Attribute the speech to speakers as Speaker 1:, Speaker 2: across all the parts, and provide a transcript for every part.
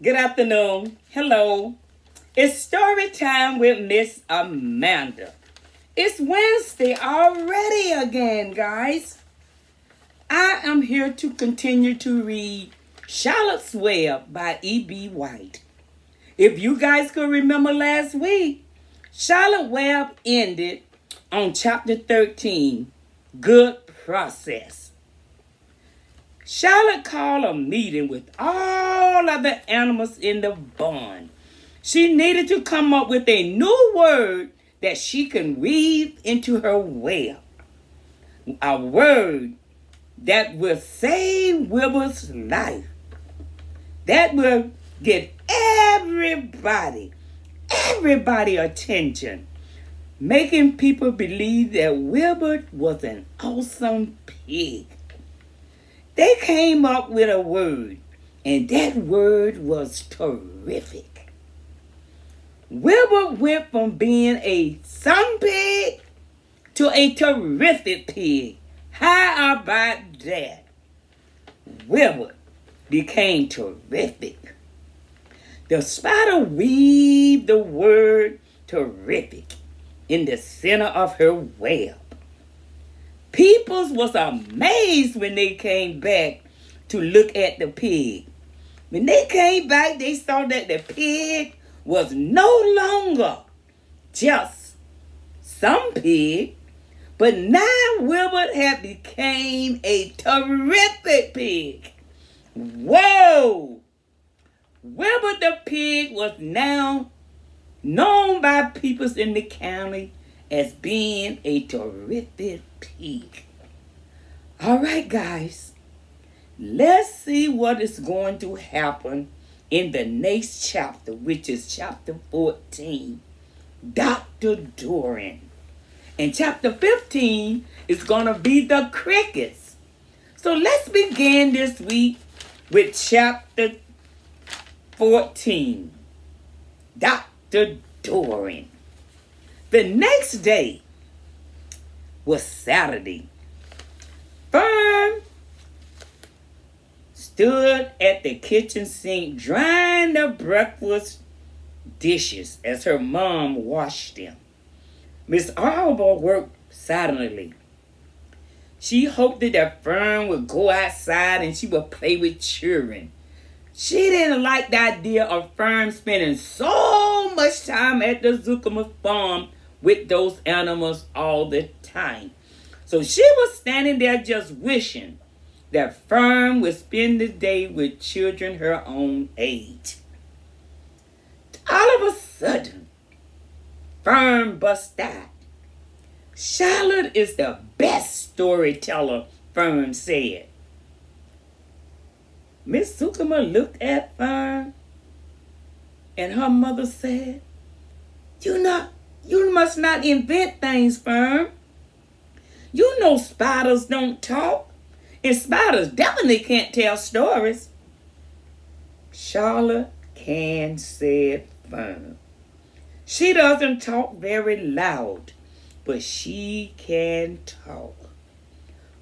Speaker 1: Good afternoon. Hello. It's story time with Miss Amanda. It's Wednesday already again, guys. I am here to continue to read Charlotte's Web by E.B. White. If you guys could remember last week, Charlotte's Web ended on chapter 13, Good Process. Charlotte called a meeting with all of the animals in the barn. She needed to come up with a new word that she can weave into her web. A word that will save Wilbur's life. That will get everybody attention. Making people believe that Wilbur was an awesome pig. They came up with a word, and that word was terrific. Wilbur went from being a some pig to a terrific pig. How about that? Wilbur became terrific. The spider weaved the word terrific in the center of her web. Peoples was amazed when they came back to look at the pig. When they came back, they saw that the pig was no longer just some pig, but now Wilbur had became a terrific pig. Whoa! Wilbur the pig was now known by peoples in the county as being a terrific pig. All right, guys. Let's see what is going to happen in the next chapter, which is chapter 14, Dr. Doran. And chapter 15 is going to be the crickets. So let's begin this week with chapter 14, Dr. Doran. The next day was Saturday. Fern stood at the kitchen sink drying the breakfast dishes as her mom washed them. Miss Arbor worked silently. She hoped that Fern would go outside and she would play with children. She didn't like the idea of Fern spending so much time at the Zuckerman farm with those animals all the time. So she was standing there just wishing that Fern would spend the day with children her own age. All of a sudden, Fern bust out. Charlotte is the best storyteller, Fern said. Miss Zuckerman looked at Fern, and her mother said, You must not invent things, Fern. You know spiders don't talk, and spiders definitely can't tell stories. Charlotte can, said Fern. She doesn't talk very loud, but she can talk.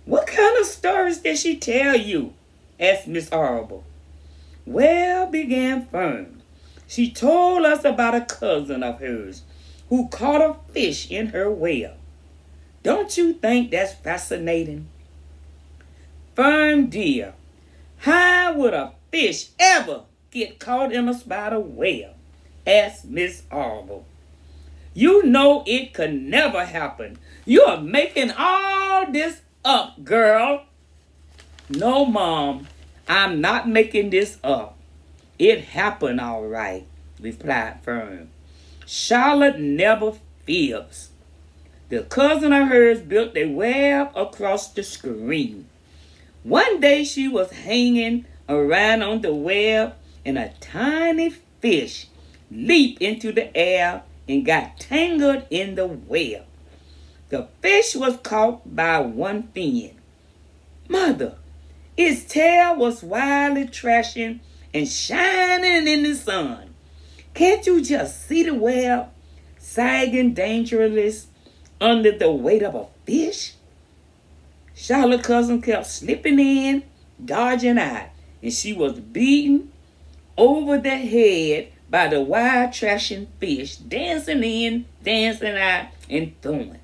Speaker 1: What kind of stories did she tell you? Asked Miss Arbor. Well, began Fern, she told us about a cousin of hers who caught a fish in her well. Don't you think that's fascinating? Fern dear, how would a fish ever get caught in a spider well? Asked Miss Arbor. You know it could never happen. You are making all this up, girl. No, Mom, I'm not making this up. It happened all right, replied Fern. Charlotte never fibs. The cousin of hers built a web across the screen. One day she was hanging around on the web and a tiny fish leaped into the air and got tangled in the web. The fish was caught by one fin. Mother, its tail was wildly trashing and shining in the sun. Can't you just see the web sagging dangerously under the weight of a fish? Charlotte's cousin kept slipping in, dodging out, and she was beaten over the head by the wild trashing fish, dancing in, dancing out, and throwing.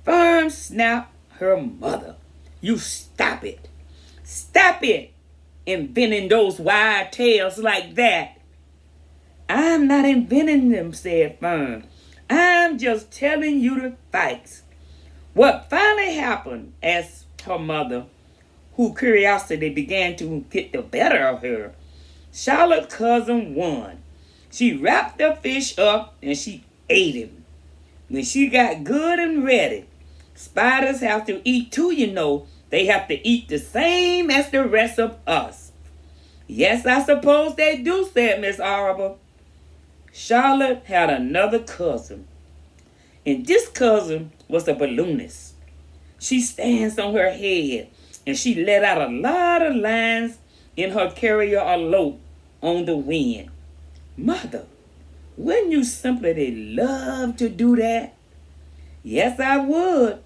Speaker 1: Fern snapped her mother. You stop it. Stop it, inventing those wild tales like that. I'm not inventing them, said Fern. I'm just telling you the facts. What finally happened, asked her mother, whose curiosity began to get the better of her. Charlotte's cousin won. She wrapped the fish up and she ate him. When she got good and ready, spiders have to eat too, you know. They have to eat the same as the rest of us. Yes, I suppose they do, said Miss Arable. Charlotte had another cousin, and this cousin was a balloonist. She stands on her head, and she let out a lot of lines in her carrier alope on the wind. Mother, wouldn't you simply love to do that? Yes, I would.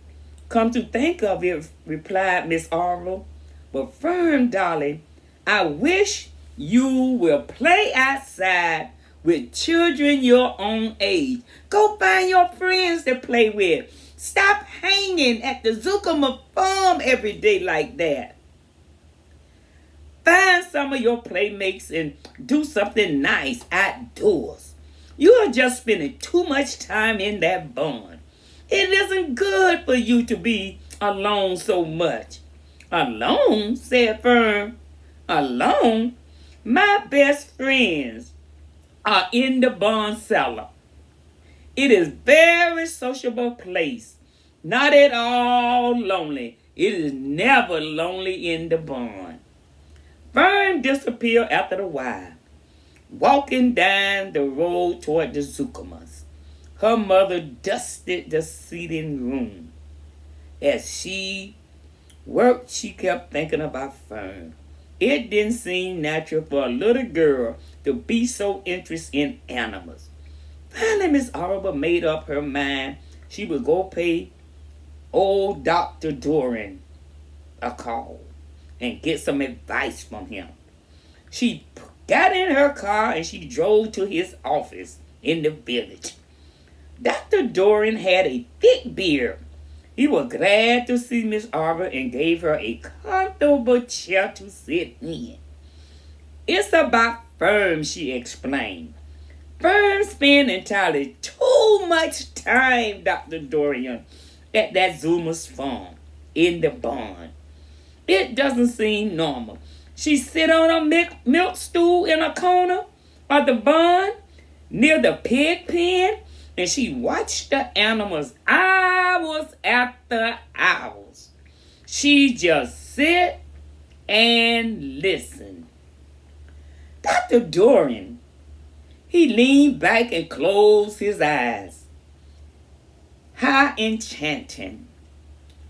Speaker 1: Come to think of it, replied Miss Arable. But Fern, darling, I wish you will play outside with children your own age. Go find your friends to play with. Stop hanging at the Zuckerman farm every day like that. Find some of your playmates and do something nice outdoors. You are just spending too much time in that barn. It isn't good for you to be alone so much. Alone, said Fern. Alone? My best friends are in the barn cellar. It is a very sociable place. Not at all lonely. It is never lonely in the barn. Fern disappeared after a while, walking down the road toward the Zuckermans. Her mother dusted the seating room. As she worked, she kept thinking about Fern. It didn't seem natural for a little girl to be so interested in animals. Finally, Miss Arable made up her mind she would go pay old Dr. Doran a call and get some advice from him. She got in her car and she drove to his office in the village. Dr. Doran had a thick beard. He was glad to see Miss Arable and gave her a comfortable chair to sit in. It's about Fern, she explained. Fern spent entirely too much time, Dr. Dorian, at that Zuma's farm in the barn. It doesn't seem normal. She sit on a milk stool in a corner of the barn near the pig pen, and she watched the animals hours after hours. She just sit and listen. Dr. Dorian, he leaned back and closed his eyes. How enchanting,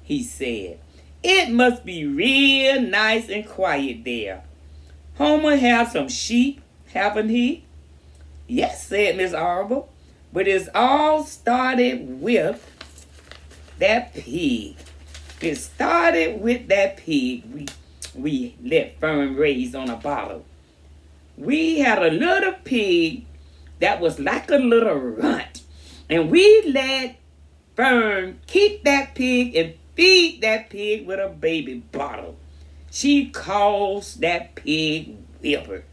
Speaker 1: he said. It must be real nice and quiet there. Homer have some sheep, haven't he? Yes, said Miss Arable, but it's all started with that pig. It started with that pig we let Fern raise on a bottle. We had a little pig that was like a little runt, and we let Fern keep that pig and feed that pig with a baby bottle. She calls that pig Wilbur.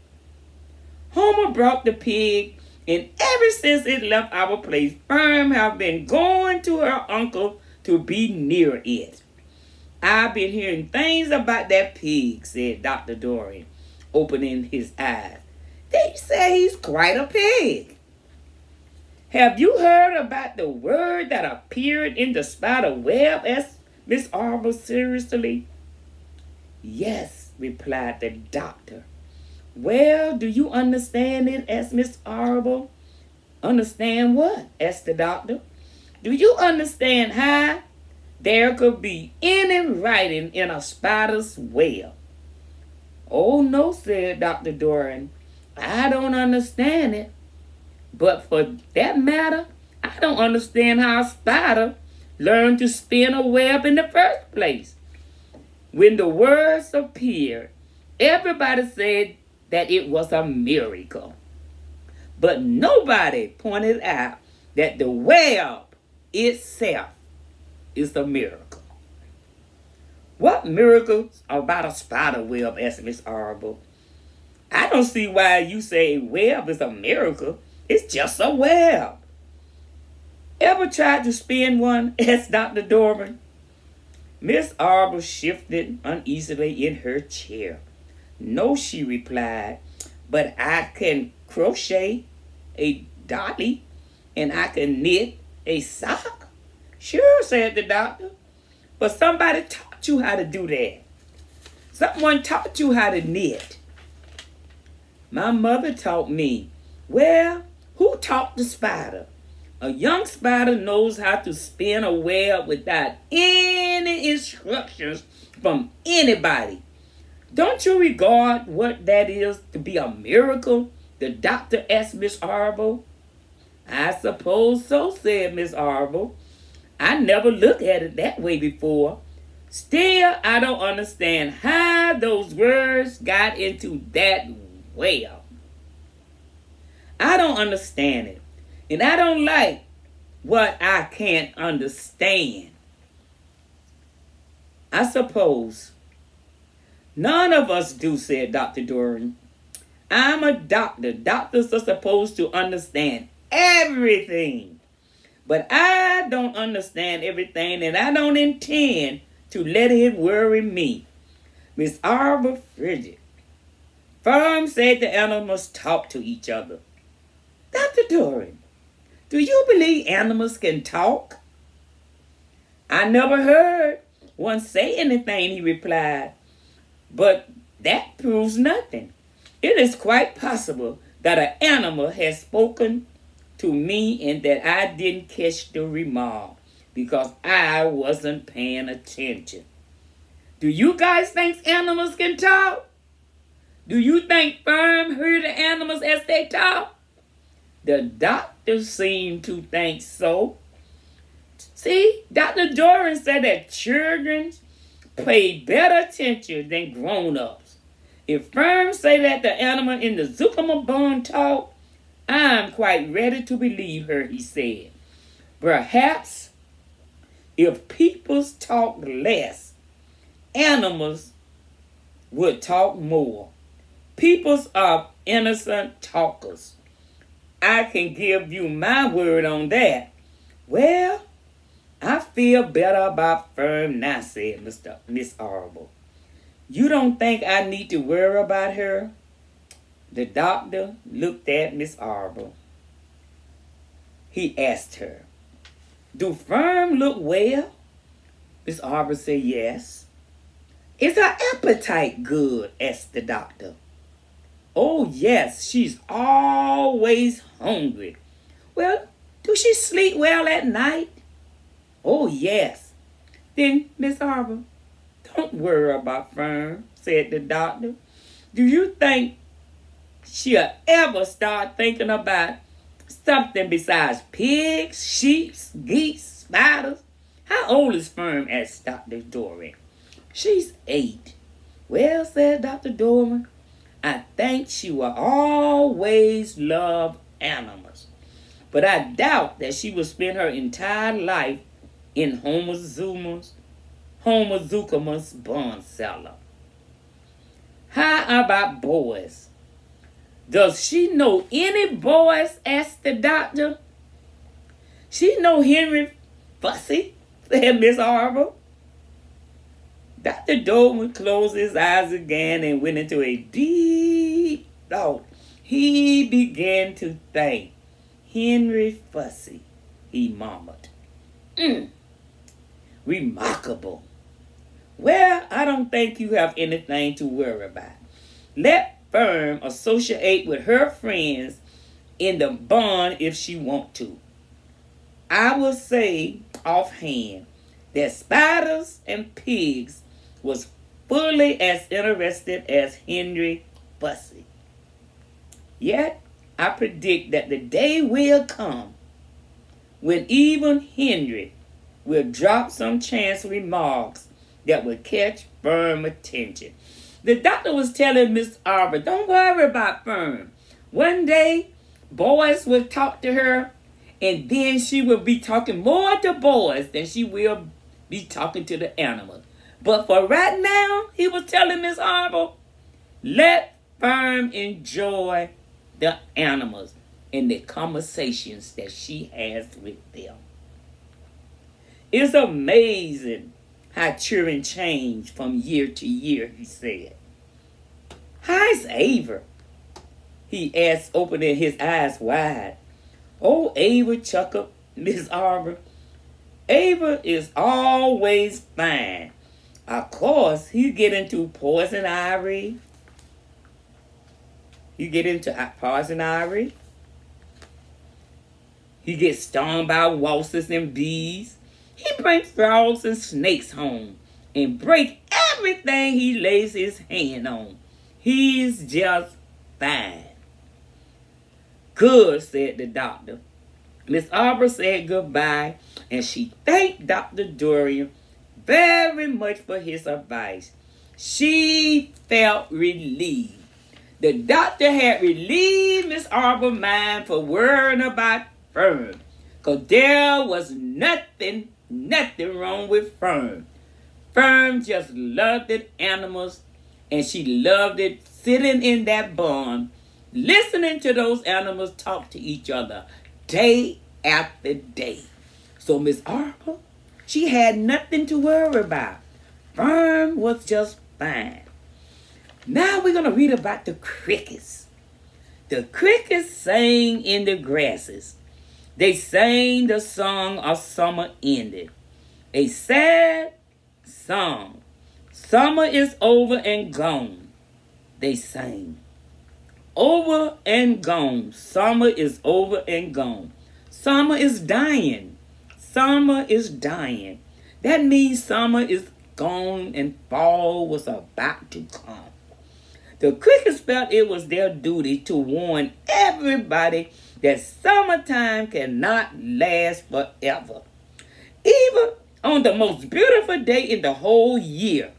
Speaker 1: Homer brought the pig, and ever since it left our place, Fern have been going to her uncle to be near it. I've been hearing things about that pig, said Dr. Dorian, opening his eyes. They say he's quite a pig. Have you heard about the word that appeared in the spider web? Asked Miss Arable seriously. Yes, replied the doctor. Well, do you understand it? Asked Miss Arable. Understand what? Asked the doctor. Do you understand how there could be any writing in a spider's web? Oh, no, said Dr. Dorian. I don't understand it. But for that matter, I don't understand how a spider learned to spin a web in the first place. When the words appeared, Everybody said that it was a miracle. But nobody pointed out that the web itself is a miracle. What miracles about a spider web? Asked Miss Arable. I don't see why you say web is a miracle. It's just a web. Ever tried to spin one? Asked Dr. Dorman. Miss Arable shifted uneasily in her chair. No, she replied, but I can crochet a dolly and I can knit a sock. Sure, said the doctor, but somebody taught you how to do that. Someone taught you how to knit. My mother taught me. Well, who taught the spider? A young spider knows how to spin a web without any instructions from anybody. Don't you regard what that is to be a miracle? The doctor asked Miss Arable. I suppose so, said Miss Arable. I never looked at it that way before. Still, I don't understand how those words got into that well. I don't understand it. And I don't like what I can't understand. I suppose none of us do, said Dr. Doran. I'm a doctor. Doctors are supposed to understand everything. But I don't understand everything, and I don't intend to let it worry me. Miss Arbor frigid. Firm said the animals talk to each other. Dr. Doran, do you believe animals can talk? I never heard one say anything, he replied. But that proves nothing. It is quite possible that an animal has spoken to me and that I didn't catch the remark because I wasn't paying attention. Do you guys think animals can talk? Do you think Firm heard the animals as they talk? The doctor seemed to think so. See, Dr. Doran said that children pay better attention than grown-ups. If Firm say that the animal in the Zuckerman barn talk, I'm quite ready to believe her, he said. Perhaps if people talk less, animals would talk more. People are innocent talkers. I can give you my word on that. Well, I feel better about Firm now, said Miss Arable. You don't think I need to worry about her? The doctor looked at Miss Arable. He asked her, do Firm look well? Miss Arable said yes. Is her appetite good? Asked the doctor. Oh, yes, she's always hungry. Well, do she sleep well at night? Oh, yes. Then, Miss Arable, don't worry about Firm, said the doctor. Do you think she'll ever start thinking about something besides pigs, sheep, geese, spiders? How old is Firm? Asked Dr. Doran. She's 8. Well, said Dr. Doran, I think she will always love animals. But I doubt that she will spend her entire life in Homer Zuckerman's barn cellar. How about boys? Does she know any boys? Asked the doctor. She know Henry Fussy, said Miss Arable. Dr. Dolan closed his eyes again and went into a deep thought. He began to think. Henry Fussy, he murmured. Remarkable. Well, I don't think you have anything to worry about. Let Firm associate with her friends in the barn if she want to. I will say offhand that spiders and pigs was fully as interested as Henry Fussy. Yet, I predict that the day will come when even Henry will drop some chance remarks that will catch Firm attention. The doctor was telling Miss Arbor, don't worry about Fern. One day, boys will talk to her, and then she will be talking more to boys than she will be talking to the animals. But for right now, he was telling Miss Arbor, let Fern enjoy the animals and the conversations that she has with them. It's amazing how children change from year to year, he said. How's Ava? He asked, opening his eyes wide. Oh, Ava, chuckled Miss Arbor. Ava is always fine. Of course, he get into poison ivy. He gets stung by wasps and bees. He brings frogs and snakes home and break everything he lays his hand on. He's just fine. Good, said the doctor. Miss Arbor said goodbye, and she thanked Dr. Dorian very much for his advice. She felt relieved. The doctor had relieved Miss Arbor's mind for worrying about Fern, because there was nothing wrong with Fern. Fern just loved the animals, and she loved it sitting in that barn, listening to those animals talk to each other day after day. So Miss Arbor, she had nothing to worry about. Fern was just fine. Now we're going to read about the crickets. The crickets sang in the grasses. They sang the song of summer ended. A sad song. Summer is over and gone. They sang. Over and gone. Summer is over and gone. Summer is dying. Summer is dying. That means summer is gone and fall was about to come. The crickets felt it was their duty to warn everybody that summertime cannot last forever. Even on the most beautiful day in the whole year,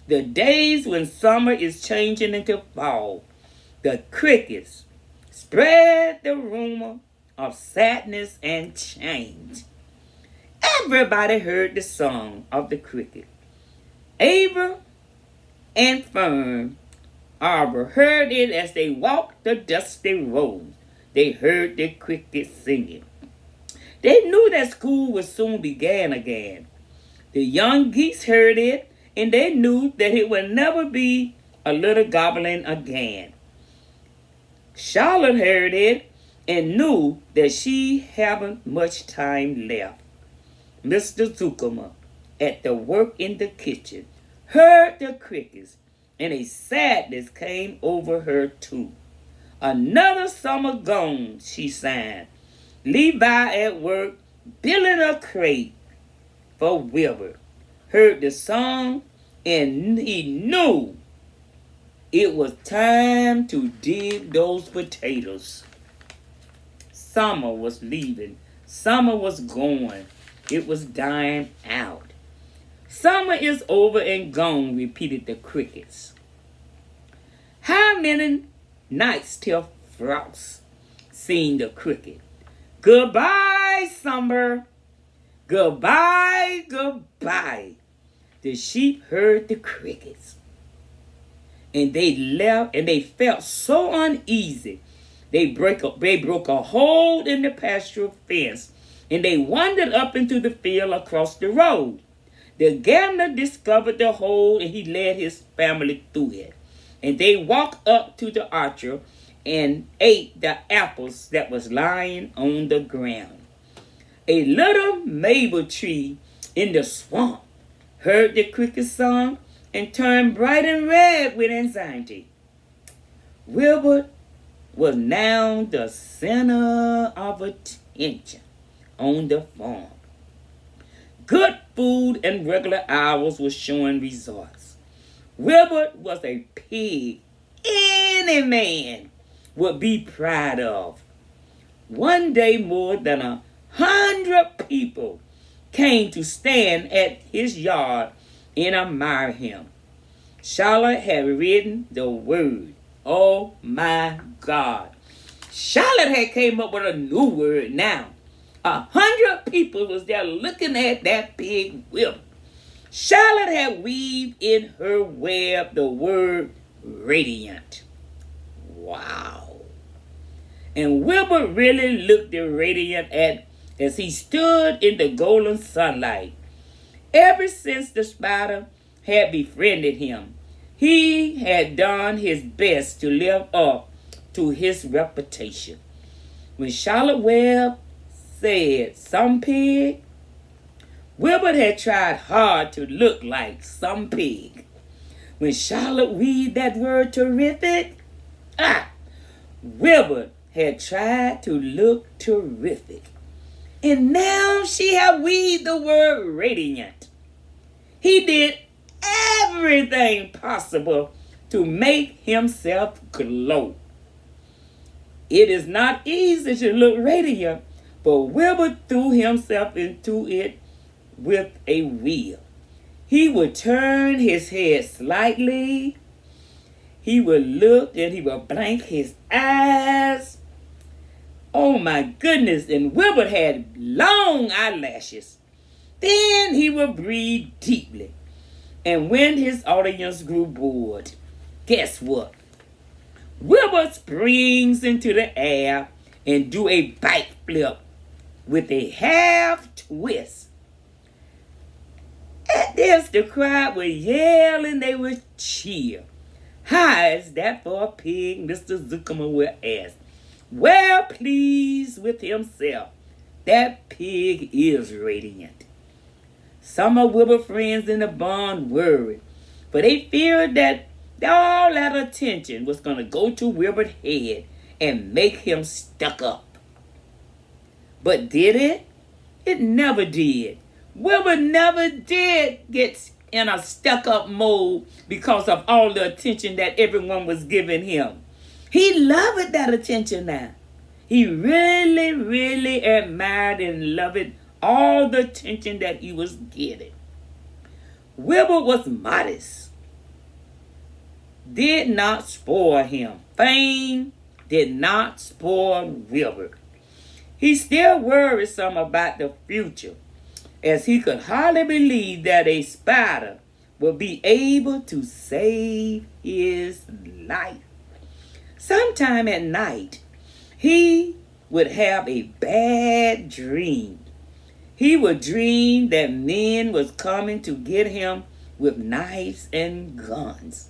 Speaker 1: the days when summer is changing into fall, the crickets spread the rumor of sadness and change. Everybody heard the song of the cricket. Ava and Fern Arbor heard it as they walked the dusty road. They heard the crickets singing. They knew that school would soon begin again. The young geese heard it, and they knew that it would never be a little goblin again. Charlotte heard it and knew that she hadn't much time left. Mr. Zuckerman, at the work in the kitchen, heard the crickets, and a sadness came over her too. Another summer gone, she sighed. Levi at work, building a crate for Wilbur, heard the song, and he knew it was time to dig those potatoes. Summer was leaving. Summer was going. It was dying out. Summer is over and gone, repeated the crickets. How many nights till frost? Sing the cricket. Goodbye, summer. Goodbye, goodbye. The sheep heard the crickets. And they left, and they felt so uneasy. They broke a hole in the pasture fence, and they wandered up into the field across the road. The gambler discovered the hole, and he led his family through it. And they walked up to the orchard and ate the apples that was lying on the ground. A little maple tree in the swamp heard the cricket song and turned bright and red with anxiety. Wilbur was now the center of attention on the farm. Good food and regular hours were showing results. Wilbur was a pig any man would be proud of. One day more than 100 people came to stand at his yard and admire him. Charlotte had written the word. Oh my God. Charlotte had came up with a new word now. 100 people was there looking at that big whip. Charlotte had weaved in her web the word radiant. Wow. And Wilbur really looked radiant as he stood in the golden sunlight. Ever since the spider had befriended him, he had done his best to live up to his reputation. When Charlotte Webb said some pig, Wilbur had tried hard to look like some pig. When Charlotte weaved that word terrific, Wilbur had tried to look terrific. And now she had weaved the word radiant. He did everything possible to make himself glow. It is not easy to look radiant, but Wilbur threw himself into it with a will. He would turn his head slightly. He would look and he would blink his eyes. Oh my goodness, and Wilbur had long eyelashes. Then he would breathe deeply. And when his audience grew bored, guess what? Wilbur springs into the air and do a bike flip with a half twist. At this, the crowd would yell and they would cheer. How is that for a pig? Mr. Zuckerman would ask. Well pleased with himself, that pig is radiant. Some of Wilbur's friends in the barn worried, for they feared that all that attention was going to go to Wilbur's head and make him stuck up. But did it? It never did. Wilbur never did get in a stuck-up mode because of all the attention that everyone was giving him. He loved that attention now. He really, really admired and loved all the attention that he was getting. Wilbur was modest. Did not spoil him. Fame did not spoil Wilbur. He still worried some about the future, as he could hardly believe that a spider would be able to save his life. Sometime at night, he would have a bad dream. He would dream that men was coming to get him with knives and guns.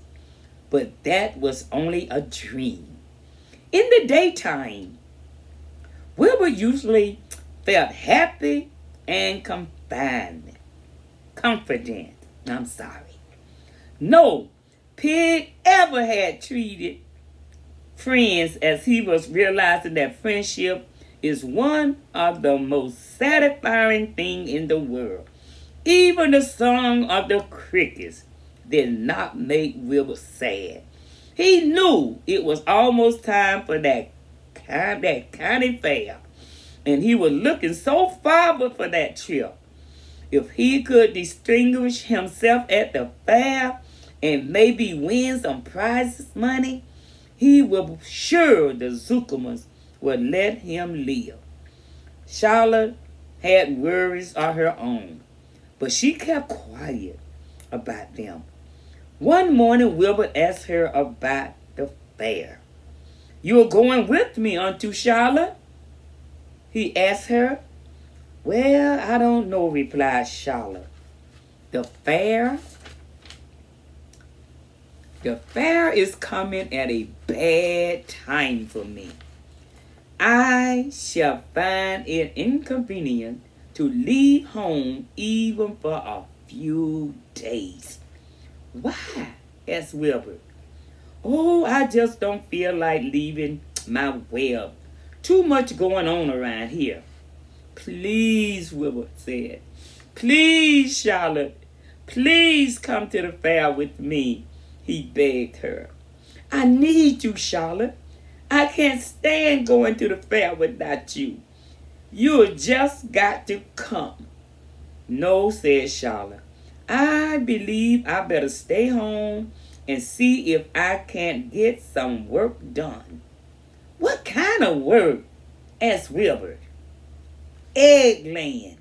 Speaker 1: But that was only a dream. In the daytime, Wilbur usually felt happy and confident. No pig ever had treated friends as he was realizing that friendship is one of the most satisfying things in the world. Even the song of the crickets did not make Wilbur sad. He knew it was almost time for that county fair, and he was looking so forward for that trip. If he could distinguish himself at the fair and maybe win some prizes money, he was sure the Zuckermans would let him live. Charlotte had worries of her own, but she kept quiet about them. One morning, Wilbur asked her about the fair. "You are going with me, aren't you, Charlotte?" he asked her. "Well, I don't know," replied Charlotte. The fair is coming at a bad time for me. I shall find it inconvenient to leave home even for a few days." "Why?" asked Wilbur. "Oh, I just don't feel like leaving my web. Too much going on around here." "Please," Wilbur said. "Please, Charlotte. Please come to the fair with me," he begged her. "I need you, Charlotte. I can't stand going to the fair without you. You just got to come." "No," said Charlotte. I believe I better stay home and see if I can't get some work done. What kind of work? Asked Wilbur. Egg laying.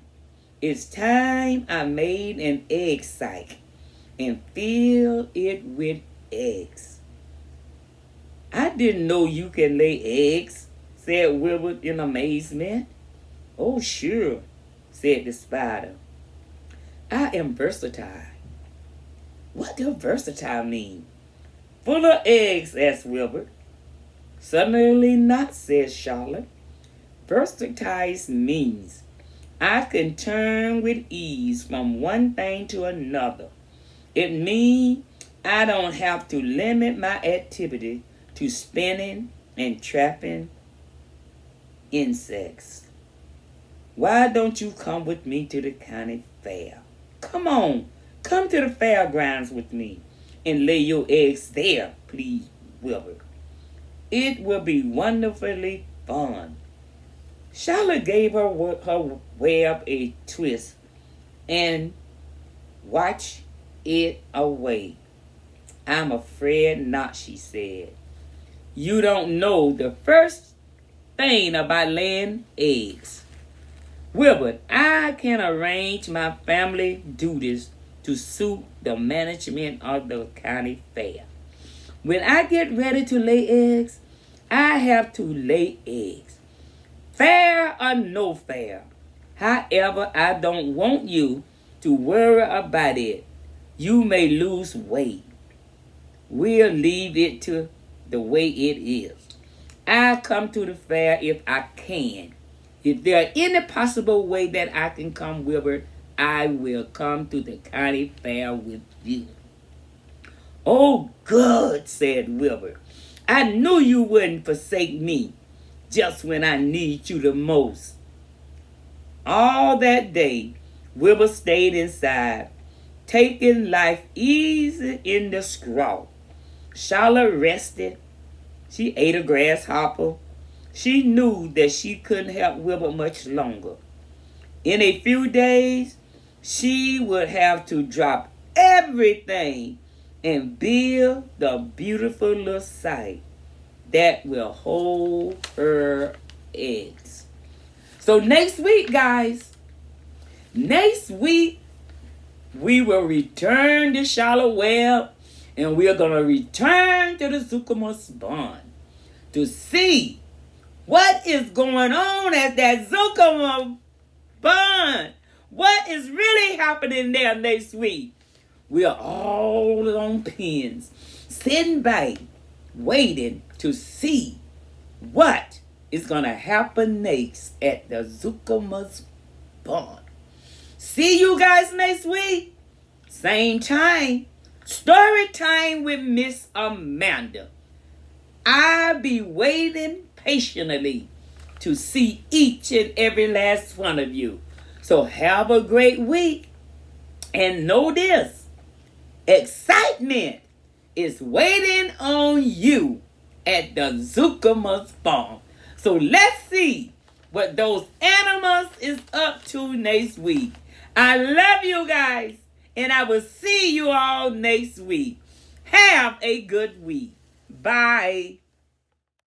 Speaker 1: It's time I made an egg sack and filled it with eggs. I didn't know you can lay eggs, said Wilbur in amazement. Oh, sure, said the spider. I am versatile. What does versatile mean? Full of eggs, asked Wilbur. Certainly not, said Charlotte. Versatile means I can turn with ease from one thing to another. It means I don't have to limit my activity to spinning and trapping insects. Why don't you come with me to the county fair? Come on, come to the fairgrounds with me and lay your eggs there, please, Wilbur. It will be wonderfully fun. Charlotte gave her web a twist and watched it away. I'm afraid not, she said. You don't know the first thing about laying eggs. Wilbur, I can arrange my family duties to suit the management of the county fair. When I get ready to lay eggs, I have to lay eggs. Fair or no fair. However, I don't want you to worry about it. You may lose weight. We'll leave it to the way it is. I'll come to the fair if I can. If there's any possible way that I can come, Wilbur, I will come to the county fair with you. Oh, good, said Wilbur. I knew you wouldn't forsake me just when I need you the most. All that day, Wilbur stayed inside, taking life easy in the straw. Charlotte rested. She ate a grasshopper. She knew that she couldn't help Wilbur much longer. In a few days, she would have to drop everything and build the beautiful little site that will hold her eggs. So next week, guys, next week, we will return to Charlotte Web, and we are going to return to the Zuckerman's barn to see what is going on at that Zuckerman barn. What is really happening there next week? We are all on pins, sitting back, waiting to see what is going to happen next at the Zuckerman's barn. See you guys next week. Same time. Story time with Miss Amanda. I'll be waiting patiently to see each and every last one of you. So have a great week. And know this. Excitement is waiting on you at the Zuckerman's farm. So let's see what those animals is up to next week. I love you guys, and I will see you all next week. Have a good week. Bye.